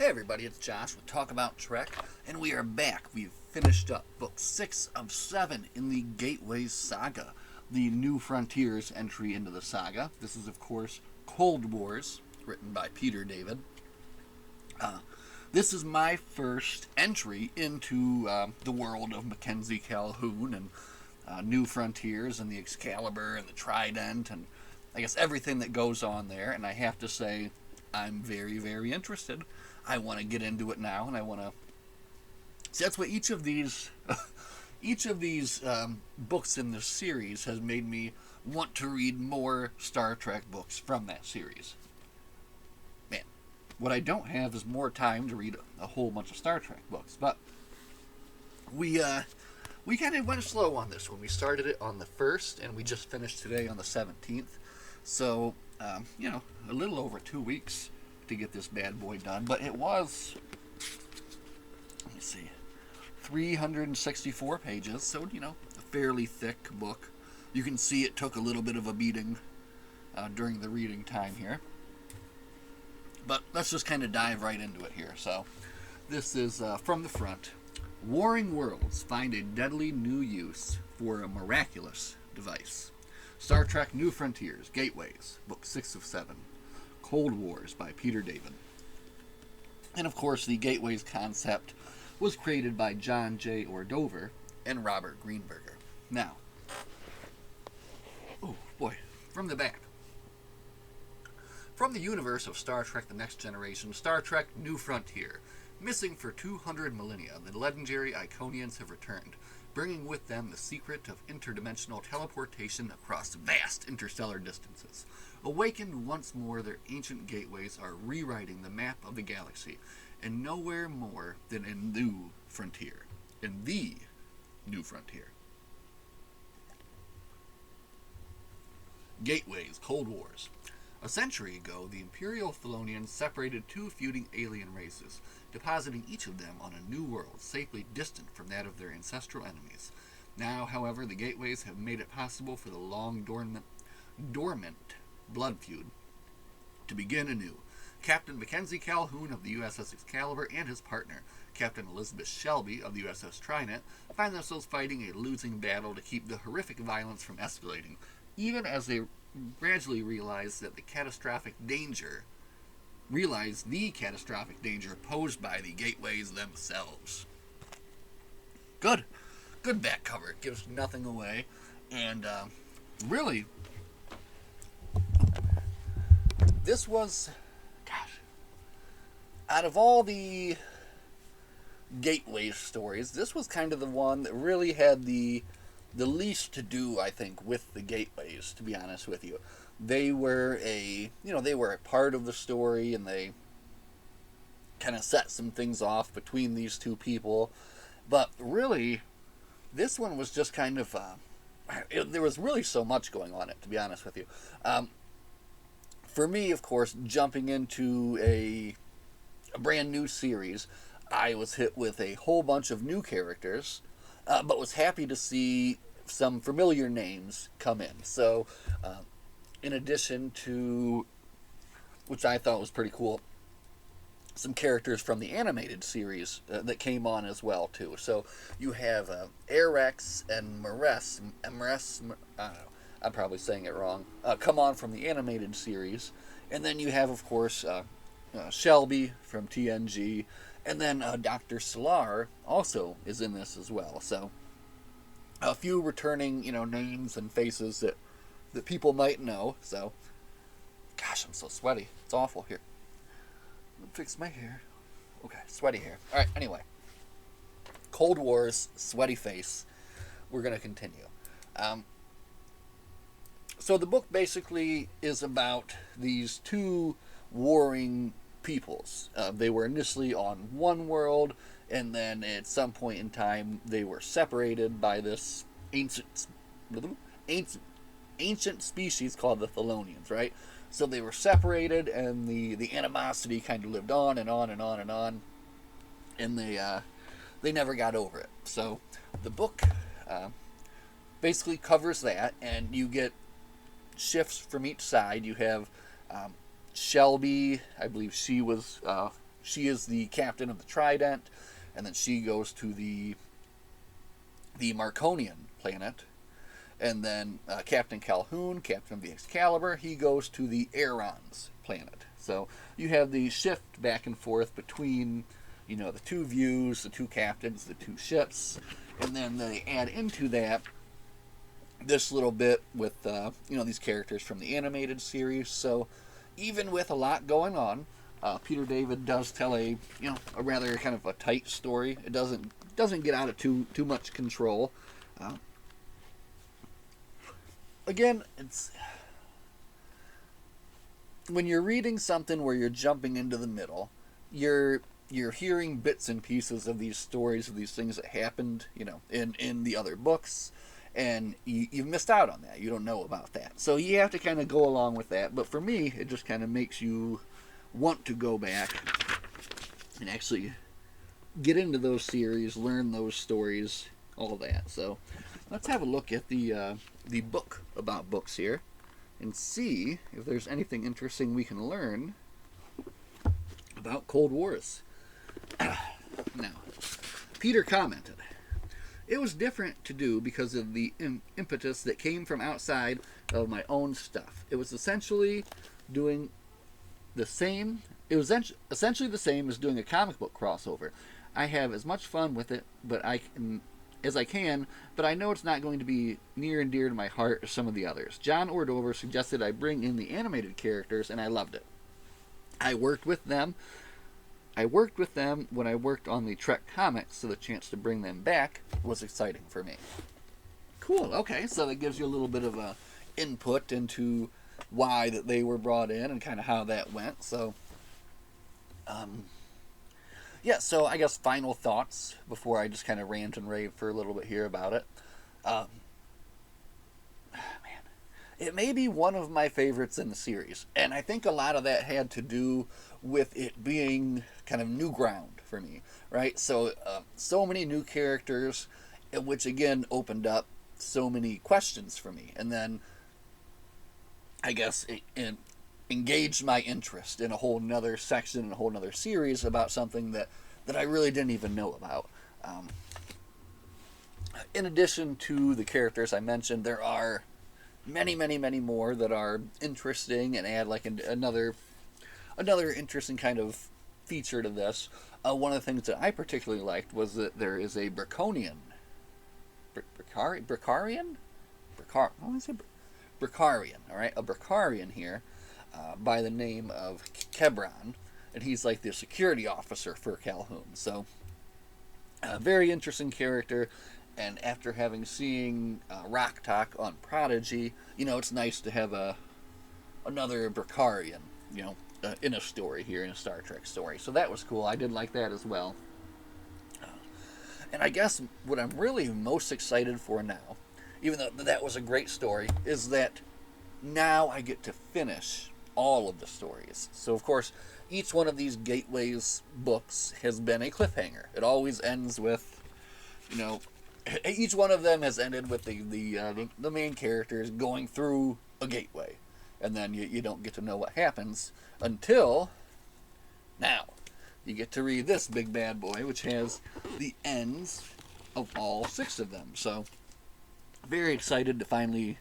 Hey everybody, it's Josh with Talk About Trek, and we are back. We've finished up book 6 of 7 in the Gateways Saga, the New Frontiers entry into the saga. This is, of course, Cold Wars, written by Peter David. This is my first entry into the world of Mackenzie Calhoun and New Frontiers and the Excalibur and the Trident and I guess everything that goes on there, and I have to say, I'm very, very interested. I want to get into it now, and I want to. See, that's what each of these books in this series has made me want to read more Star Trek books from that series. Man, what I don't have is more time to read a whole bunch of Star Trek books, but we kind of went slow on this one. We started it on the 1st, and we just finished today on the 17th. So, a little over 2 weeks to get this bad boy done. But it was, let me see, 364 pages. So, a fairly thick book. You can see it took a little bit of a beating during the reading time here. But let's just kind of dive right into it here. So, this is from the front. Warring worlds find a deadly new use for a miraculous device. Star Trek New Frontiers, Gateways, Book 6 of 7. Cold Wars by Peter David. And of course, the Gateways concept was created by John J. Ordover and Robert Greenberger. Now, oh boy, from the back. From the universe of Star Trek The Next Generation, Star Trek New Frontier. Missing for 200 millennia, the legendary Iconians have returned, bringing with them the secret of interdimensional teleportation across vast interstellar distances. Awakened once more, their ancient gateways are rewriting the map of the galaxy, and nowhere more than in New Frontier. In the New Frontier. Gateways, Cold Wars. A century ago, the Imperial Thelonians separated two feuding alien races, depositing each of them on a new world, safely distant from that of their ancestral enemies. Now, however, the Gateways have made it possible for the long dormant blood feud to begin anew. Captain Mackenzie Calhoun of the USS Excalibur and his partner, Captain Elizabeth Shelby of the USS Trident, find themselves fighting a losing battle to keep the horrific violence from escalating, even as they gradually realize the catastrophic danger posed by the gateways themselves. Good back cover. It gives nothing away, and really, this was, out of all the gateway stories, this was kind of the one that really had the least to do, I think, with the gateways, to be honest with you. They were a part of the story, and they kind of set some things off between these two people. But really, this one was just kind of, there was really so much going on it, to be honest with you. For me, of course, jumping into a brand new series, I was hit with a whole bunch of new characters, but was happy to see some familiar names come in. So, in addition to, which I thought was pretty cool, some characters from the animated series that came on as well, too. So, you have Arex and Mares, I don't know, I'm probably saying it wrong, come on from the animated series. And then you have, of course, Shelby from TNG, and then Dr. Solar also is in this as well. So, a few returning, names and faces that people might know. So, gosh, I'm so sweaty. It's awful here. Let me fix my hair. Okay, sweaty hair. All right, anyway. Cold Wars, sweaty face. We're going to continue. So the book basically is about these two warring peoples. They were initially on one world, and then at some point in time they were separated by this ancient species called the Thelonians, right? So they were separated, and the animosity kind of lived on and on and on and on, and they never got over it. So the book basically covers that, and you get shifts from each side. You have Shelby, I believe she was she is the captain of the Trident, and then she goes to the Marconian planet, and then Captain Calhoun, captain of the Excalibur, he goes to the Aerons planet. So you have the shift back and forth between, the two views, the two captains, the two ships, and then they add into that this little bit with these characters from the animated series. So even with a lot going on, Peter David does tell a rather kind of a tight story. It doesn't get out of too much control. Again, it's when you're reading something where you're jumping into the middle, you're hearing bits and pieces of these stories, of these things that happened, in the other books, and you've missed out on that. You don't know about that. So you have to kind of go along with that. But for me, it just kind of makes you want to go back and actually get into those series, learn those stories, all that. So let's have a look at the book about books here and see if there's anything interesting we can learn about Cold Wars. Now, Peter commented, "It was different to do because of the impetus that came from outside of my own stuff. It was essentially doing the same. It was essentially the same as doing a comic book crossover. I have as much fun with it, as I can, but I know it's not going to be near and dear to my heart as some of the others. John Ordover suggested I bring in the animated characters, and I loved it. I worked with them when I worked on the Trek comics, so the chance to bring them back was exciting for me." Cool. Okay, so that gives you a little bit of a input into why that they were brought in and kind of how that went. So, so I guess final thoughts before I just kind of rant and rave for a little bit here about it. It may be one of my favorites in the series, and I think a lot of that had to do with it being kind of new ground for me, right? So, so many new characters, which again opened up so many questions for me, and then I guess it engaged my interest in a whole nother section, in a whole nother series about something that I really didn't even know about. In addition to the characters I mentioned, there are many, many, many more that are interesting and add like another interesting kind of feature to this. One of the things that I particularly liked was that there is a Braconian, Bracarian, all right, a Bracarian here by the name of Kebron, and he's like the security officer for Calhoun. So, a very interesting character. And after having seen Rok-Tahk on Prodigy, it's nice to have another Bracarian, in a story here, in a Star Trek story. So that was cool. I did like that as well. And I guess what I'm really most excited for now, even though that was a great story, is that now I get to finish all of the stories. So, of course, each one of these Gateways books has been a cliffhanger. It always ends with, each one of them has ended with the main characters going through a gateway, and then you don't get to know what happens until now. You get to read this big bad boy, which has the ends of all 6 of them. So, very excited to finally.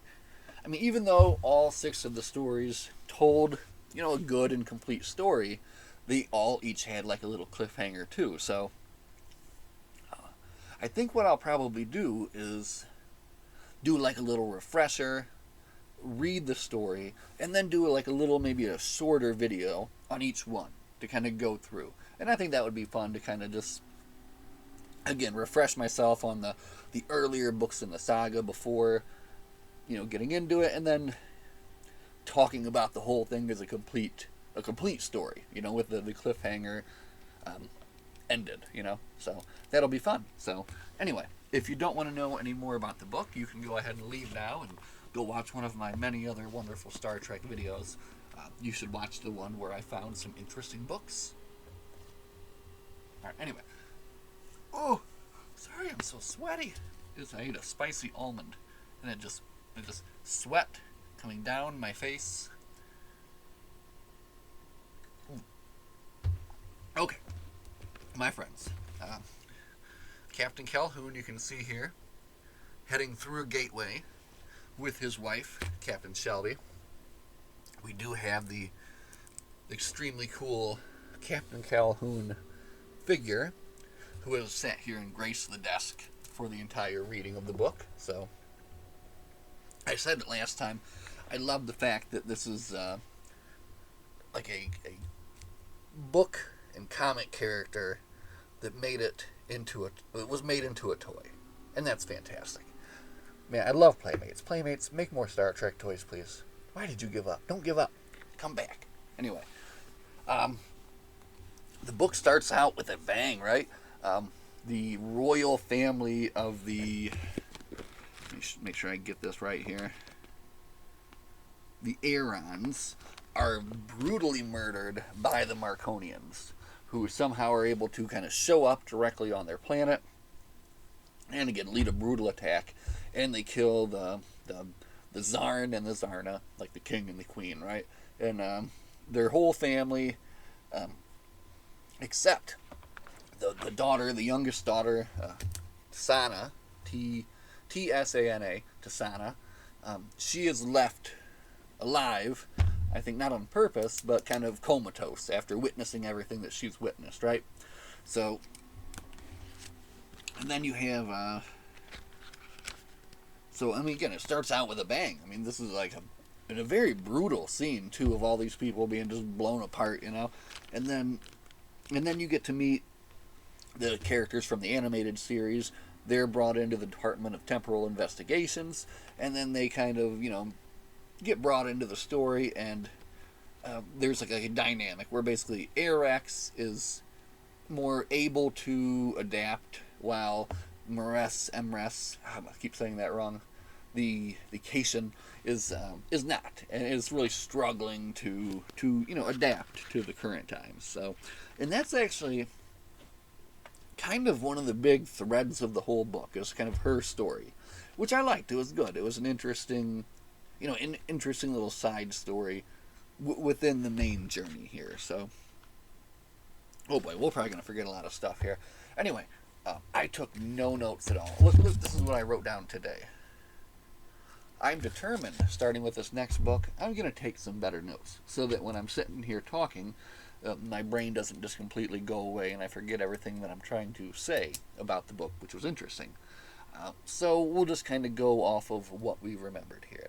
I mean, even though all 6 of the stories told, a good and complete story, they all each had like a little cliffhanger too. So, I think what I'll probably do is do like a little refresher, read the story, and then do like a little, maybe a shorter video on each one to kind of go through. And I think that would be fun to kind of just, again, refresh myself on the earlier books in the saga before, getting into it, and then talking about the whole thing as a complete story, with the cliffhanger ended, so that'll be fun. So anyway, if you don't want to know any more about the book, you can go ahead and leave now and go watch one of my many other wonderful Star Trek videos. You should watch the one where I found some interesting books. Alright, anyway. Oh, sorry, I'm so sweaty. I ate a spicy almond, and it just sweat coming down my face. Okay. my friends, Captain Calhoun, you can see here, heading through a gateway with his wife, Captain Shelby. We do have the extremely cool Captain Calhoun figure who has sat here and graced the desk for the entire reading of the book. So, I said it last time, I love the fact that this is like a book and comic character that was made into a toy. And that's fantastic. Man, I love Playmates. Playmates, make more Star Trek toys, please. Why did you give up? Don't give up. Come back. Anyway, the book starts out with a bang, right? The royal family of the... Let me make sure I get this right here. The Aarons are brutally murdered by the Marconians, who somehow are able to kind of show up directly on their planet and again lead a brutal attack, and they kill the Zarn and the Zarna, like the king and the queen, right? And their whole family, except the daughter, the youngest daughter, Tsana, Tsana, Tsana. She is left alive, I think not on purpose, but kind of comatose after witnessing everything that she's witnessed, right? So, and then you have, so, I mean, again, it starts out with a bang. I mean, this is like a very brutal scene, too, of all these people being just blown apart, you know? And then you get to meet the characters from the animated series. They're brought into the Department of Temporal Investigations, and then they kind of, you know, get brought into the story, and there's like a dynamic where basically Arex is more able to adapt, while Emrys, I keep saying that wrong, the Caitian is not, and is really struggling to you know, adapt to the current times. So, and that's actually kind of one of the big threads of the whole book, is kind of her story, which I liked. It was good. It was an interesting, you know, an interesting little side story within the main journey here. So, oh boy, we're probably going to forget a lot of stuff here. Anyway, I took no notes at all. Look, this is what I wrote down today. I'm determined, starting with this next book, I'm going to take some better notes, so that when I'm sitting here talking, my brain doesn't just completely go away and I forget everything that I'm trying to say about the book, which was interesting. So we'll just kind of go off of what we remembered here.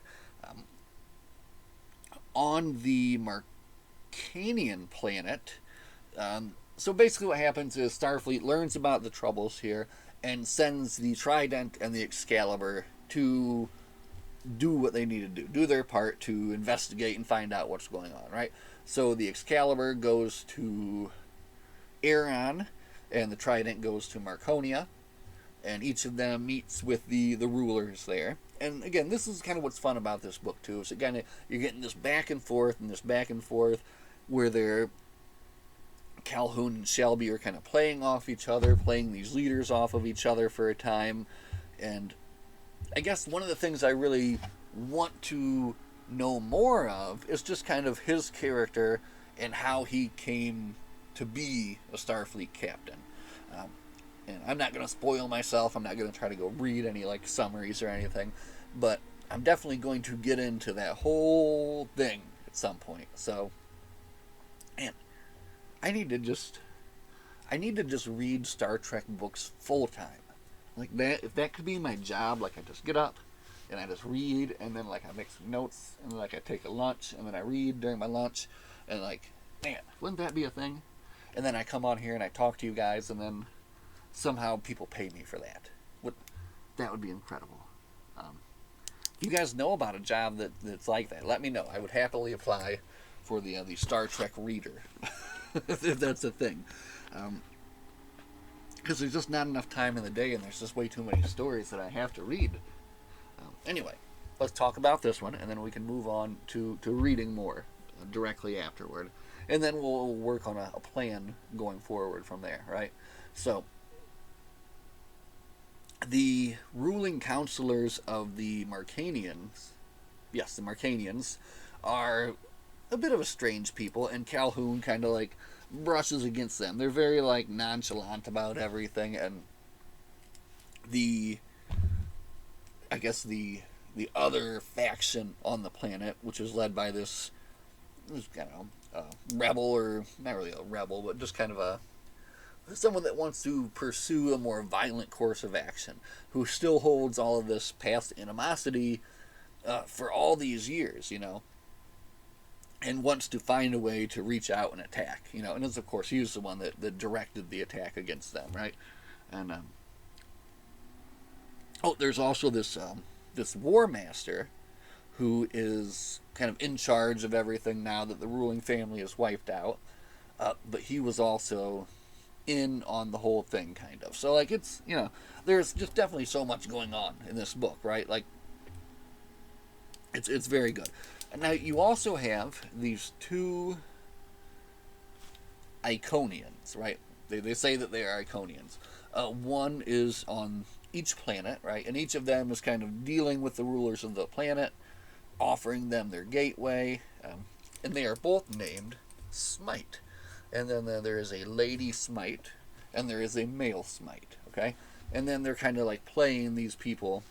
On the Marcanian planet, so basically what happens is Starfleet learns about the troubles here and sends the Trident and the Excalibur to do what they need to do their part to investigate and find out what's going on, right? So the Excalibur goes to Aeron, and the Trident goes to Marconia, and each of them meets with the rulers there. And again, this is kind of what's fun about this book too. Is again, you're getting this back and forth where they're Calhoun and Shelby are kind of playing off each other, playing these leaders off of each other for a time. And I guess one of the things I really want to know more of is just kind of his character and how he came to be a Starfleet captain. And I'm not going to spoil myself. I'm not going to try to go read any like summaries or anything, but I'm definitely going to get into that whole thing at some point. So, man, I need to just read Star Trek books full time. Like that, if that could be my job, like I just get up and I just read, and then like I make some notes, and then like I take a lunch, and then I read during my lunch, and like, man, wouldn't that be a thing? And then I come on here and I talk to you guys, and then somehow people pay me for that. That would be incredible. If you guys know about a job that's like that, let me know. I would happily apply for the Star Trek reader, if that's a thing. Because there's just not enough time in the day, and there's just way too many stories that I have to read. Anyway, let's talk about this one, and then we can move on to reading more directly afterward. And then we'll work on a plan going forward from there, right? So, the ruling counselors of the Marcanians, yes, the Marcanians, are a bit of a strange people, and Calhoun kind of like brushes against them. They're very like nonchalant about everything, and the I guess the other faction on the planet, which is led by this, I don't know, rebel, or not really a rebel, but just kind of a someone that wants to pursue a more violent course of action, who still holds all of this past animosity for all these years, and wants to find a way to reach out and attack, and as of course he's the one that directed the attack against them, right? And there's also this war master who is kind of in charge of everything now that the ruling family is wiped out, but he was also in on the whole thing, kind of. So like it's there's just definitely so much going on in this book, right? Like it's very good. And now you also have these two Iconians, right? They say that they are Iconians. One is on each planet, right? And each of them is kind of dealing with the rulers of the planet, offering them their gateway. And they are both named Smite. And then there is a Lady Smite, and there is a male Smite, okay? And then they're kind of like playing these people.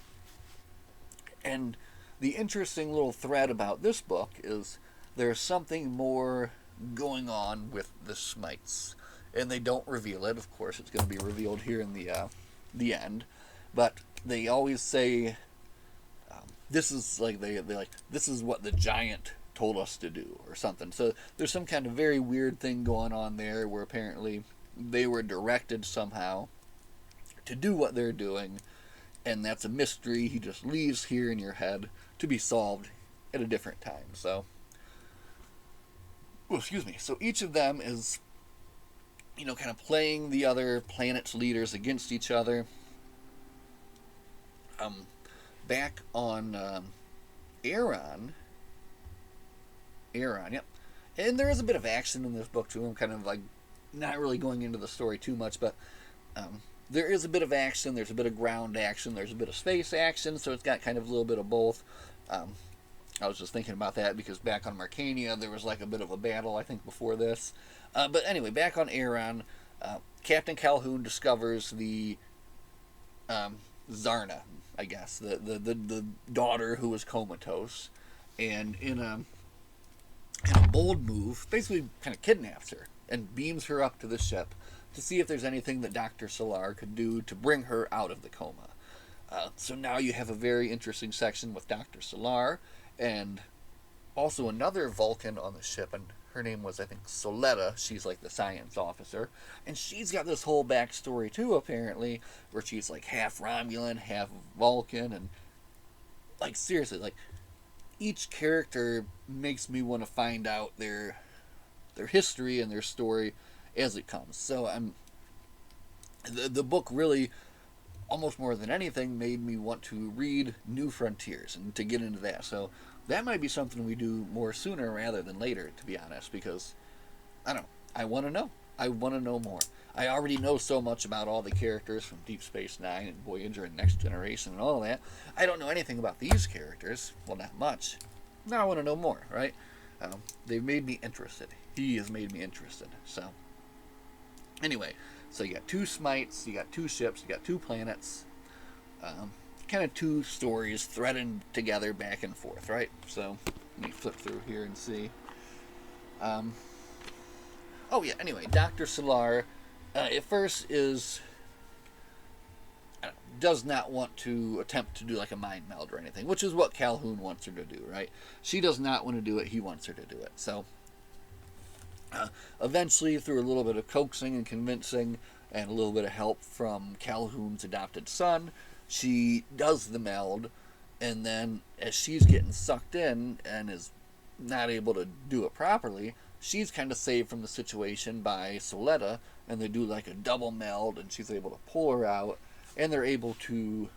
And the interesting little thread about this book is there's something more going on with the Smites. And they don't reveal it. Of course, it's going to be revealed here in the end. But they always say, this is like, they like, this is what the giant told us to do, or something. So there's some kind of very weird thing going on there where apparently they were directed somehow to do what they're doing, and that's a mystery he just leaves here in your head to be solved at a different time. So, excuse me. So each of them is, kind of playing the other planet's leaders against each other. Back on Aeron, yep. And there is a bit of action in this book too. I'm kind of like not really going into the story too much, but there is a bit of action. There's a bit of ground action. There's a bit of space action. So it's got kind of a little bit of both. I was just thinking about that because back on Marcania there was like a bit of a battle, I think, before this. But anyway, back on Aeron, Captain Calhoun discovers the Zarna, I guess, the daughter who was comatose, and in a bold move, basically kind of kidnaps her and beams her up to the ship to see if there's anything that Dr. Solar could do to bring her out of the coma. So now you have a very interesting section with Dr. Solar and also another Vulcan on the ship, and her name was, I think, Soletta. She's like the science officer, and she's got this whole backstory too, apparently, where she's like half Romulan, half Vulcan, and like seriously, like each character makes me want to find out their history and their story as it comes. So the book really, almost more than anything, made me want to read New Frontiers and to get into that. So that might be something we do more sooner rather than later, to be honest, because I don't know, I want to know. I want to know more. I already know so much about all the characters from Deep Space Nine and Voyager and Next Generation and all that. I don't know anything about these characters. Well, not much. Now I want to know more, right? They've made me interested. He has made me interested. So, anyway, so you got two Smites, you got two ships, you got two planets, kind of two stories threading together back and forth, right? So, let me flip through here and see. Anyway, Dr. Solar at first does not want to attempt to do like a mind meld or anything, which is what Calhoun wants her to do, right? She does not want to do it, he wants her to do it. So eventually, through a little bit of coaxing and convincing and a little bit of help from Calhoun's adopted son, she does the meld, and then as she's getting sucked in and is not able to do it properly, she's kind of saved from the situation by Soletta, and they do like a double meld, and she's able to pull her out, and they're able to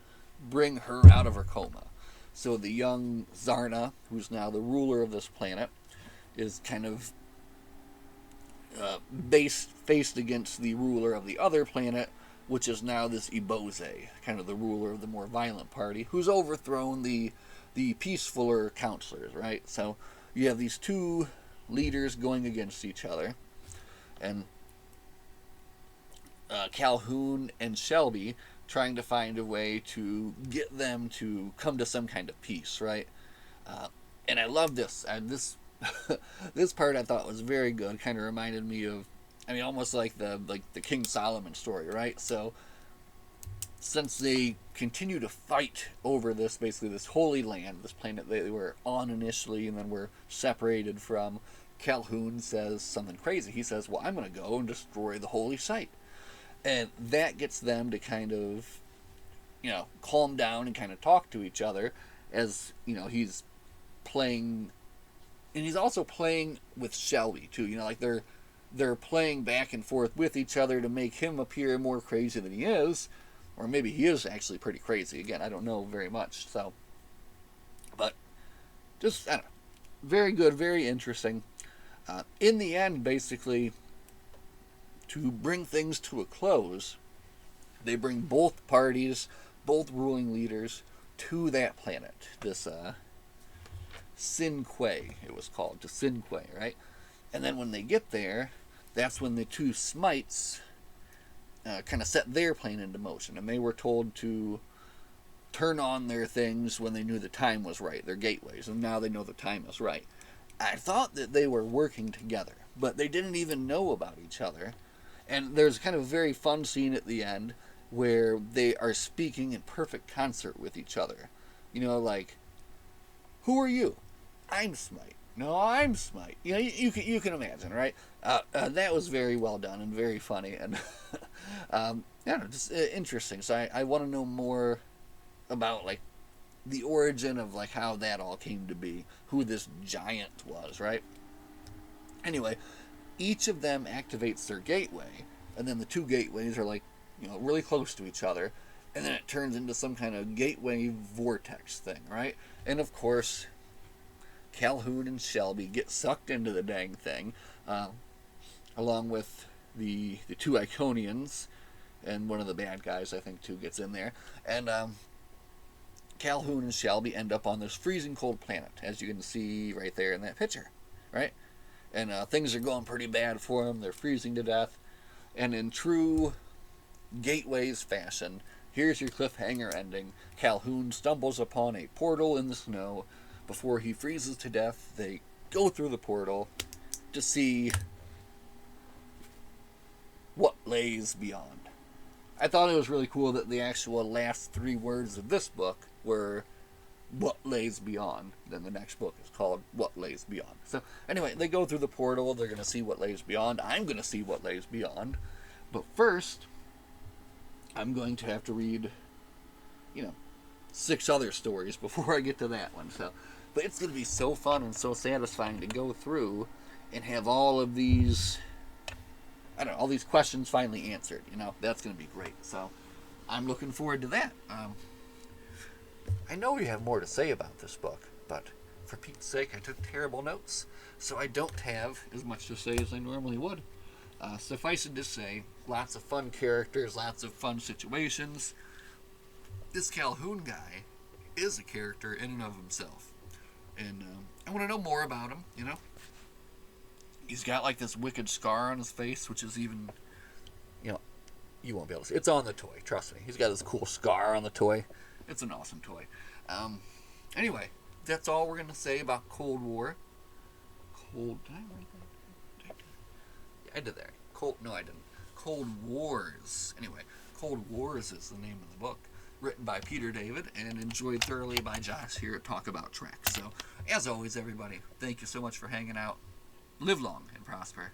bring her out of her coma. So the young Zarna, who's now the ruler of this planet, is kind of faced against the ruler of the other planet, which is now this Iboze, kind of the ruler of the more violent party, who's overthrown the peacefuler counselors, right? So you have these two leaders going against each other. and Calhoun and Shelby trying to find a way to get them to come to some kind of peace, right? And I love this. This part I thought was very good. Kind of reminded me of, I mean, almost like the King Solomon story, right? So since they continue to fight over this, basically this holy land, this planet they were on initially, and then were separated from, Calhoun says something crazy. He says, "Well, I'm going to go and destroy the holy site," and that gets them to kind of, calm down and kind of talk to each other, as he's playing, and he's also playing with Shelby too. Like they're playing back and forth with each other to make him appear more crazy than he is, or maybe he is actually pretty crazy. Again, I don't know very much. So, but just I don't know, very good, very interesting. In the end, basically, to bring things to a close, they bring both parties, both ruling leaders, to that planet. This Sinque, it was called, to Sinque, right? And then when they get there, that's when the two Smites kind of set their plane into motion, and they were told to turn on their things when they knew the time was right, their gateways, and now they know the time is right. I thought that they were working together, but they didn't even know about each other. And there's kind of a very fun scene at the end where they are speaking in perfect concert with each other. Like, "Who are you?" "I'm Smite." "No, I'm Smite." You can imagine, right? That was very well done and very funny, and just interesting. So I want to know more about like the origin of like how that all came to be, who this giant was, right? Anyway, each of them activates their gateway, and then the two gateways are like, really close to each other, and then it turns into some kind of gateway vortex thing, right? And of course, Calhoun and Shelby get sucked into the dang thing, along with the two Iconians, and one of the bad guys, I think, too, gets in there, and Calhoun and Shelby end up on this freezing cold planet, as you can see right there in that picture, right? And things are going pretty bad for them. They're freezing to death. And in true Gateways fashion, here's your cliffhanger ending. Calhoun stumbles upon a portal in the snow. Before he freezes to death, they go through the portal to see what lays beyond. I thought it was really cool that the actual last 3 words of this book were "what lays beyond." Then the next book is called "What Lays Beyond." So anyway, they go through the portal. They're going to see what lays beyond. I'm going to see what lays beyond. But first, I'm going to have to read, 6 other stories before I get to that one. So, but it's going to be so fun and so satisfying to go through and have all of these, all these questions finally answered. That's going to be great. So I'm looking forward to that. I know we have more to say about this book, but for Pete's sake, I took terrible notes, so I don't have as much to say as I normally would. Suffice it to say, lots of fun characters, lots of fun situations. This Calhoun guy is a character in and of himself, and I want to know more about him. He's got like this wicked scar on his face, which is even, you won't be able to see. It's on the toy, trust me. He's got this cool scar on the toy. It's an awesome toy. Anyway, that's all we're going to say about Cold War. Did I write that? Yeah, I did that. No, I didn't. Cold Wars. Anyway, Cold Wars is the name of the book. Written by Peter David and enjoyed thoroughly by Josh here at Talk About Trek. So, as always, everybody, thank you so much for hanging out. Live long and prosper.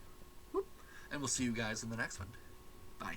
And we'll see you guys in the next one. Bye.